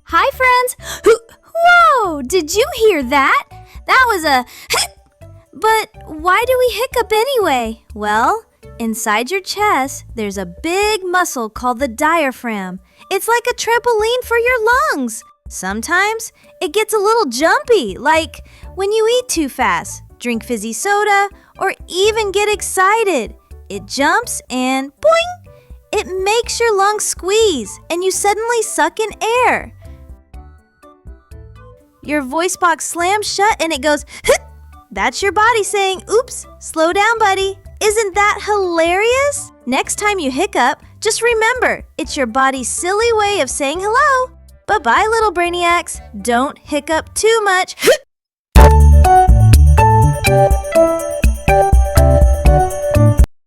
Hi, friends! Whoa! Did you hear that? That was a But why do we hiccup anyway? Well, inside your chest, there's a big muscle called the diaphragm. It's like a trampoline for your lungs. Sometimes it gets a little jumpy, like when you eat too fast, drink fizzy soda, or even get excited. It jumps and boing! It makes your lungs squeeze and you suddenly suck in air. Your voice box slams shut and it goes, Hit! That's your body saying, oops, slow down, buddy. Isn't that hilarious? Next time you hiccup, just remember, it's your body's silly way of saying hello. Bye-bye, little brainiacs. Don't hiccup too much.